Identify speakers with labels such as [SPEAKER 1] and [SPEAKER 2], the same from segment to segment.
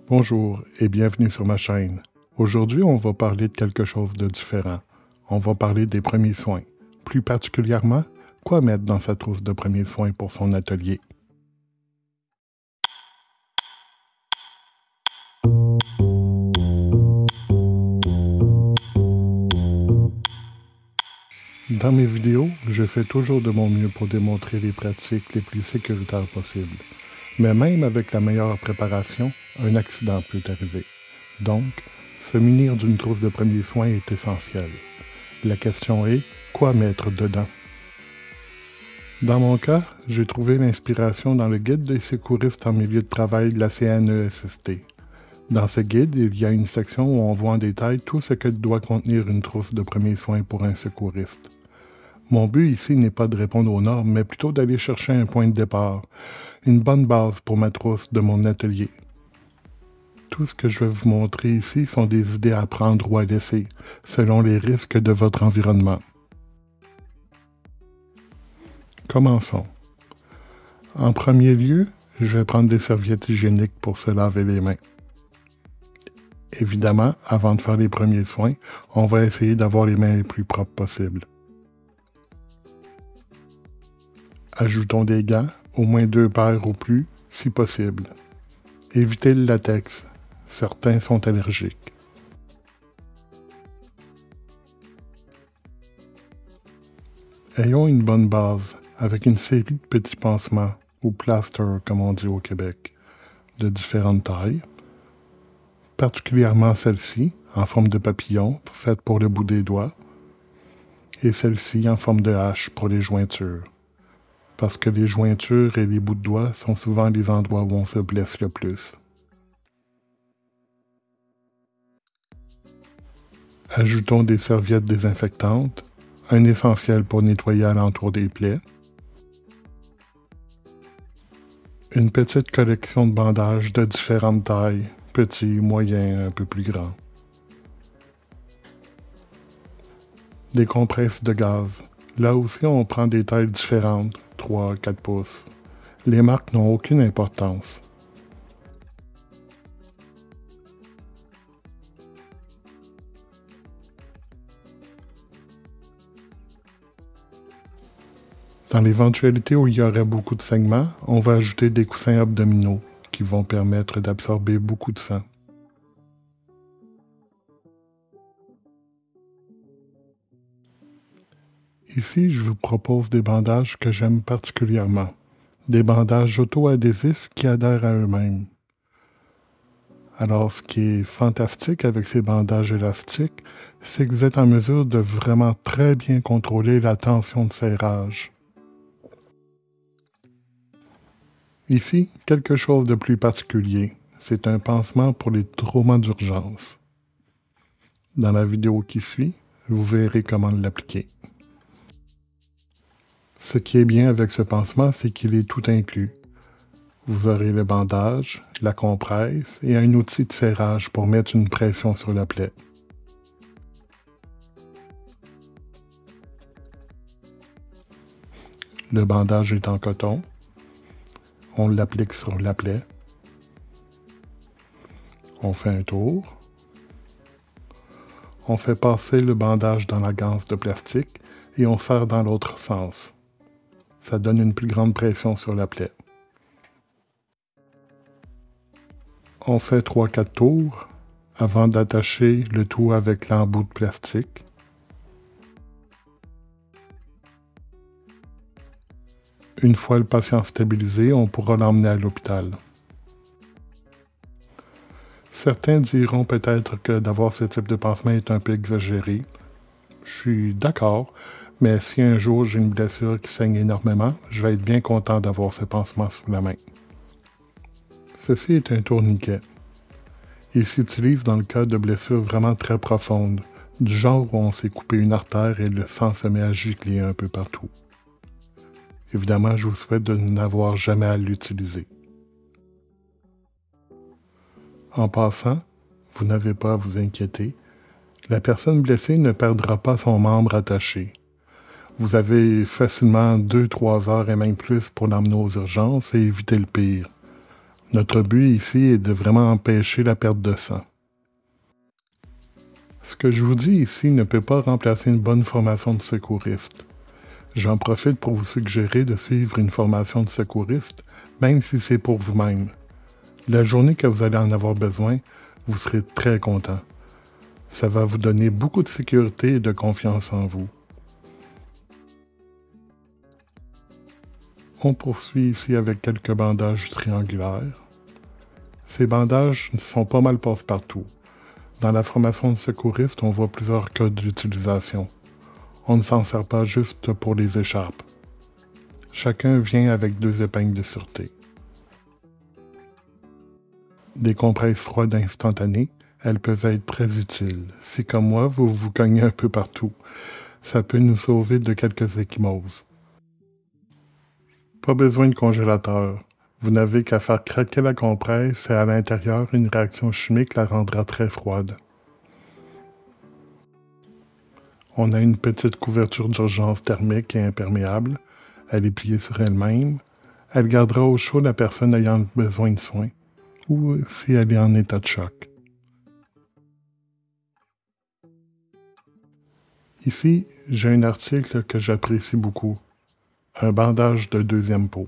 [SPEAKER 1] Bonjour et bienvenue sur ma chaîne. Aujourd'hui, on va parler de quelque chose de différent. On va parler des premiers soins. Plus particulièrement, quoi mettre dans sa trousse de premiers soins pour son atelier. Dans mes vidéos, je fais toujours de mon mieux pour démontrer les pratiques les plus sécuritaires possibles. Mais même avec la meilleure préparation, un accident peut arriver. Donc, se munir d'une trousse de premiers soins est essentiel. La question est, quoi mettre dedans? Dans mon cas, j'ai trouvé l'inspiration dans le guide des secouristes en milieu de travail de la CNESST. Dans ce guide, il y a une section où on voit en détail tout ce que doit contenir une trousse de premiers soins pour un secouriste. Mon but ici n'est pas de répondre aux normes, mais plutôt d'aller chercher un point de départ, une bonne base pour ma trousse de mon atelier. Tout ce que je vais vous montrer ici sont des idées à prendre ou à laisser, selon les risques de votre environnement. Commençons. En premier lieu, je vais prendre des serviettes hygiéniques pour se laver les mains. Évidemment, avant de faire les premiers soins, on va essayer d'avoir les mains les plus propres possibles. Ajoutons des gants, au moins 2 paires ou plus, si possible. Évitez le latex, certains sont allergiques. Ayons une bonne base, avec une série de petits pansements, ou plasters comme on dit au Québec, de différentes tailles, particulièrement celle-ci, en forme de papillon, faite pour le bout des doigts, et celle-ci en forme de hache pour les jointures, parce que les jointures et les bouts de doigts sont souvent les endroits où on se blesse le plus. Ajoutons des serviettes désinfectantes, un essentiel pour nettoyer alentour des plaies, une petite collection de bandages de différentes tailles, petits, moyens, un peu plus grands. Des compresses de gaz. Là aussi, on prend des tailles différentes, 3-4 pouces. Les marques n'ont aucune importance. Dans l'éventualité où il y aurait beaucoup de saignements, on va ajouter des coussins abdominaux qui vont permettre d'absorber beaucoup de sang. Ici, je vous propose des bandages que j'aime particulièrement. Des bandages auto-adhésifs qui adhèrent à eux-mêmes. Alors, ce qui est fantastique avec ces bandages élastiques, c'est que vous êtes en mesure de vraiment très bien contrôler la tension de serrage. Ici, quelque chose de plus particulier. C'est un pansement pour les traumas d'urgence. Dans la vidéo qui suit, vous verrez comment l'appliquer. Ce qui est bien avec ce pansement, c'est qu'il est tout inclus. Vous aurez le bandage, la compresse et un outil de serrage pour mettre une pression sur la plaie. Le bandage est en coton. On l'applique sur la plaie. On fait un tour. On fait passer le bandage dans la ganse de plastique et on serre dans l'autre sens. Ça donne une plus grande pression sur la plaie. On fait 3-4 tours avant d'attacher le tout avec l'embout de plastique. Une fois le patient stabilisé, on pourra l'emmener à l'hôpital. Certains diront peut-être que d'avoir ce type de pansement est un peu exagéré. Je suis d'accord, mais si un jour j'ai une blessure qui saigne énormément, je vais être bien content d'avoir ce pansement sous la main. Ceci est un tourniquet. Il s'utilise dans le cas de blessures vraiment très profondes, du genre où on s'est coupé une artère et le sang se met à gicler un peu partout. Évidemment, je vous souhaite de n'avoir jamais à l'utiliser. En passant, vous n'avez pas à vous inquiéter, la personne blessée ne perdra pas son membre attaché. Vous avez facilement 2-3 heures et même plus pour l'emmener aux urgences et éviter le pire. Notre but ici est de vraiment empêcher la perte de sang. Ce que je vous dis ici ne peut pas remplacer une bonne formation de secouriste. J'en profite pour vous suggérer de suivre une formation de secouriste, même si c'est pour vous-même. La journée que vous allez en avoir besoin, vous serez très content. Ça va vous donner beaucoup de sécurité et de confiance en vous. On poursuit ici avec quelques bandages triangulaires. Ces bandages sont pas mal passe-partout. Dans la formation de secouriste, on voit plusieurs cas d'utilisation. On ne s'en sert pas juste pour les écharpes. Chacun vient avec 2 épingles de sûreté. Des compresses froides instantanées, elles peuvent être très utiles. Si comme moi, vous vous cognez un peu partout, ça peut nous sauver de quelques ecchymoses. Pas besoin de congélateur. Vous n'avez qu'à faire craquer la compresse et à l'intérieur, une réaction chimique la rendra très froide. On a une petite couverture d'urgence thermique et imperméable. Elle est pliée sur elle-même. Elle gardera au chaud la personne ayant besoin de soins ou si elle est en état de choc. Ici, j'ai un article que j'apprécie beaucoup. Un bandage de 2e peau.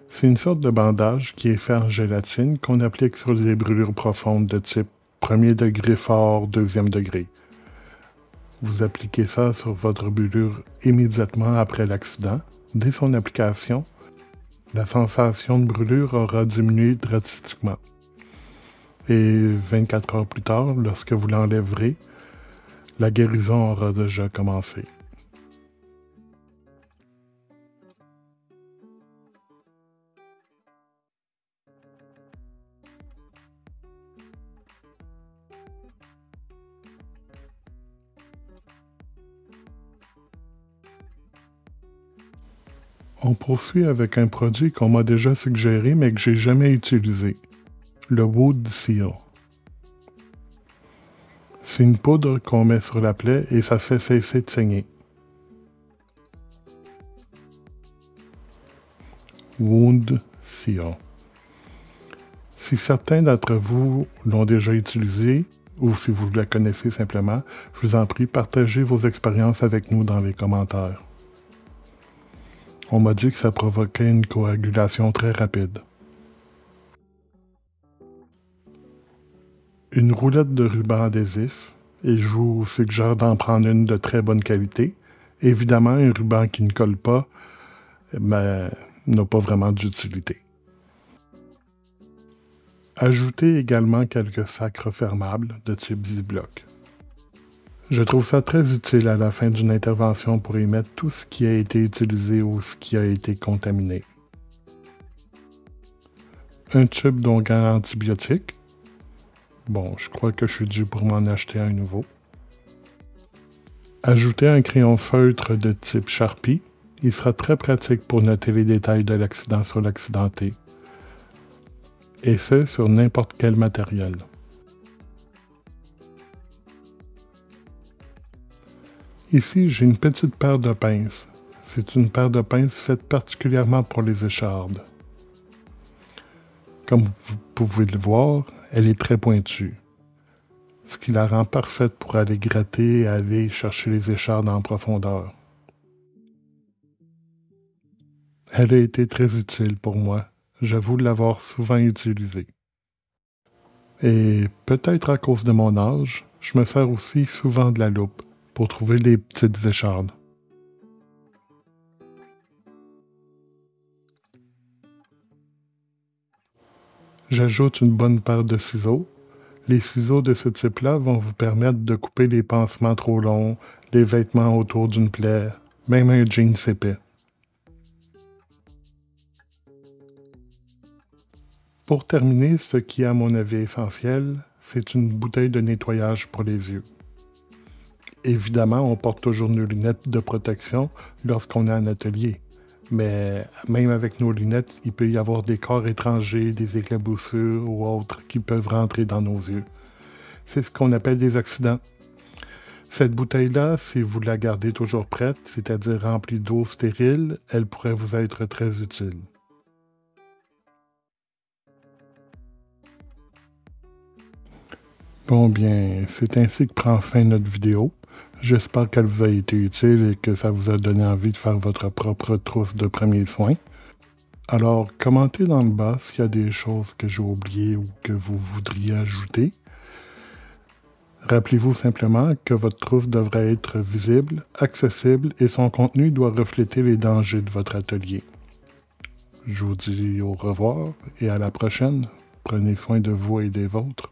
[SPEAKER 1] C'est une sorte de bandage qui est fait en gélatine qu'on applique sur les brûlures profondes de type 1er degré fort, 2e degré. Vous appliquez ça sur votre brûlure immédiatement après l'accident. Dès son application, la sensation de brûlure aura diminué drastiquement. Et 24 heures plus tard, lorsque vous l'enlèverez, la guérison aura déjà commencé. On poursuit avec un produit qu'on m'a déjà suggéré mais que j'ai jamais utilisé, le Wound Seal. C'est une poudre qu'on met sur la plaie et ça fait cesser de saigner. Wound Seal. Si certains d'entre vous l'ont déjà utilisé, ou si vous la connaissez simplement, je vous en prie, partagez vos expériences avec nous dans les commentaires. On m'a dit que ça provoquait une coagulation très rapide. Une roulette de ruban adhésif, et je vous suggère d'en prendre une de très bonne qualité. Évidemment, un ruban qui ne colle pas, n'a pas vraiment d'utilité. Ajoutez également quelques sacs refermables de type Ziploc. Je trouve ça très utile à la fin d'une intervention pour y mettre tout ce qui a été utilisé ou ce qui a été contaminé. Un tube d'onguent antibiotique. Bon, je crois que je suis dû pour m'en acheter un nouveau. Ajoutez un crayon feutre de type Sharpie. Il sera très pratique pour noter les détails de l'accident sur l'accidenté. Et ce, sur n'importe quel matériel. Ici, j'ai une petite paire de pinces. C'est une paire de pinces faite particulièrement pour les échardes. Comme vous pouvez le voir, elle est très pointue, ce qui la rend parfaite pour aller gratter et aller chercher les échardes en profondeur. Elle a été très utile pour moi. J'avoue l'avoir souvent utilisée. Et peut-être à cause de mon âge, je me sers aussi souvent de la loupe pour trouver les petites échardes. J'ajoute une bonne paire de ciseaux. Les ciseaux de ce type-là vont vous permettre de couper les pansements trop longs, les vêtements autour d'une plaie, même un jean épais. Pour terminer, ce qui est à mon avis essentiel, c'est une bouteille de nettoyage pour les yeux. Évidemment, on porte toujours nos lunettes de protection lorsqu'on est en atelier. Mais même avec nos lunettes, il peut y avoir des corps étrangers, des éclaboussures ou autres qui peuvent rentrer dans nos yeux. C'est ce qu'on appelle des accidents. Cette bouteille-là, si vous la gardez toujours prête, c'est-à-dire remplie d'eau stérile, elle pourrait vous être très utile. Bon bien, c'est ainsi que prend fin notre vidéo. J'espère qu'elle vous a été utile et que ça vous a donné envie de faire votre propre trousse de premiers soins. Alors, commentez dans le bas s'il y a des choses que j'ai oubliées ou que vous voudriez ajouter. Rappelez-vous simplement que votre trousse devrait être visible, accessible et son contenu doit refléter les dangers de votre atelier. Je vous dis au revoir et à la prochaine. Prenez soin de vous et des vôtres.